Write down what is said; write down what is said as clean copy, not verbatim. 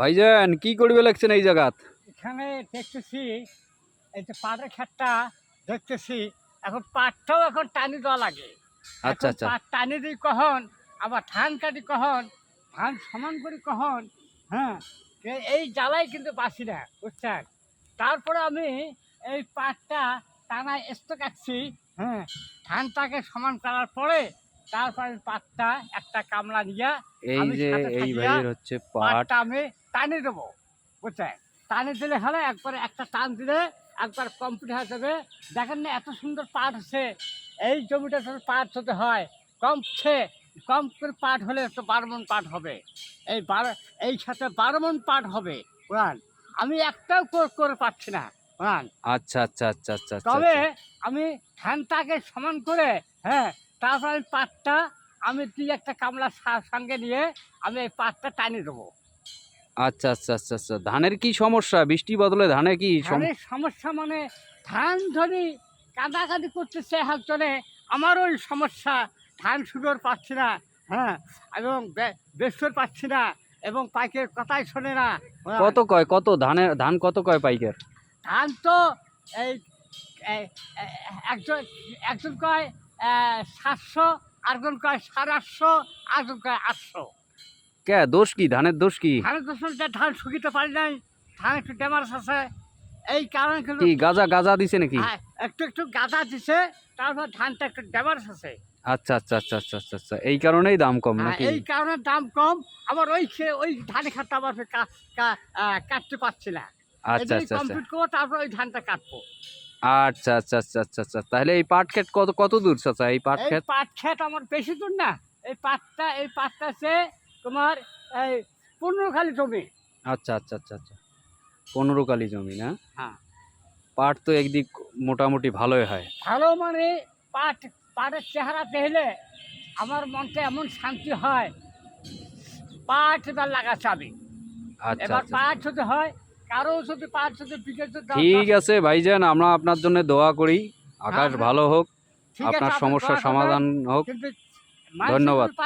ভাইজান কি করবে লাগছেন এই জায়গাত? এখানে দেখতেছি এই যে পাটের ক্ষেতটা দেখতেছি, এখন পাটটাও এখন টানি দেওয়া লাগে। আচ্ছা এখন আচ্ছা। পাট টানি দিই কখন, আবার ধান কাটি কখন, ধান সমান করি কখন। হ্যাঁ, এই জ্বালাই কিন্তু বাঁচি না, বুঝছেন। তারপরে আমি এই পাটটা টানায় স্টক রাখছি। হ্যাঁ, ধানটাকে সমান করার পরে তারপরে পাটটা একটা কামলা নিয়ে এই আমি যে সাথে এই থাকিয়া ভাইয়ের হচ্ছে পাট। পাটটা আমি টানি দেবো, বুঝছেন। টানি দিলে হলে একবারে একটা টান দিলে একবার কমপ্লিট হয়ে যাবে। দেখেন না এত সুন্দর পাট আছে। এই জমিটা যদি পাট যদি হয় কম করে পাট হলে তো 12 মণ পাট হবে। এই সাথে 12 মণ পাট হবে, বুঝলেন। আমি একটাও করে পাচ্ছি না, বুঝলেন। আচ্ছা আচ্ছা আচ্ছা আচ্ছা আচ্ছা তবে আচ্ছা। আমি ধানটাকে সমান করে, হ্যাঁ, তারপর আমি পাটটা আমি দুই একটা কামলা সঙ্গে নিয়ে আমি এই পাটটা টানি দেবো। আচ্ছা আচ্ছা আচ্ছা আচ্ছা। ধানের কি সমস্যা? বৃষ্টি বদলে ধানে কি ধানের সমস্যা মানে ধান ধরি কাদাকাদি করতেছে একজনে, আমারও ওই সমস্যা। ধান সুন্দর পাচ্ছি না, হ্যাঁ, এবং বেসর পাচ্ছি না, এবং পাইকের কথাই শোনে না। কত কয়, কত ধান কত কয় পাইকার? ধান তো এই এই- এ- একজন একজন কয় 700, আরেকজন কয় 850, আরেকজন কয় 800। কে দোষ কি? ধানের দোষ কি? ধানের দোষে ধান শুকিতে পারি নাই, ধান একটু ড্যামারেজ আছে, এই কারণে কিন্তু কি গাজা গাজা দিছে নাকি? একটু একটু গাদা দিছে, তারপর ধানটা একটু ড্যামারেজ আছে। আচ্ছা আচ্ছা আচ্ছা আচ্ছা আচ্ছা আচ্ছা। এই কারণেই দাম কম নাকি? এই কারণে দাম কম। আবার ওই ধানের খাতটা আবার কাটতে পারছি না। আচ্ছা এই আচ্ছা আচ্ছা কমপ্লিট করবো, তারপর ওই ধানটা কাটবো। আচ্ছা আচ্ছা আচ্ছা আচ্ছা আচ্ছা। তাহলে এই পাট ক্ষেত কত কত দূর চাচা এই পাট এই ক্ষেত? পাট ক্ষেত আমার বেশি দূর না। এই পাটটা আছে তোমার এই 15 খালি জমি। আচ্ছা আচ্ছা আচ্ছা আচ্ছা। 15 কালি জমি না? হ্যাঁ, পাট তো একদিক মোটামুটি ভালোই হয়। ভালো মানে পাটের চেহারা দেখলে আমার মনটা এমন শান্তি হয়। পাট এবার লাগাচ্ছি আমি। আচ্ছা এবার আচ্ছা। পাট যদি হয়, কারো যদি পাট যদি বিঘে যদি ঠিক আছে ভাইজান, আমরা আপনার জন্য দোয়া করি। আকাশ হ্যাঁ, ভালো হোক, ঠিক আছে, আপনার আপনি সমস্যার দোয়া করবেন। সমাধান হোক। কিন্তু ধন্যবাদ। পাট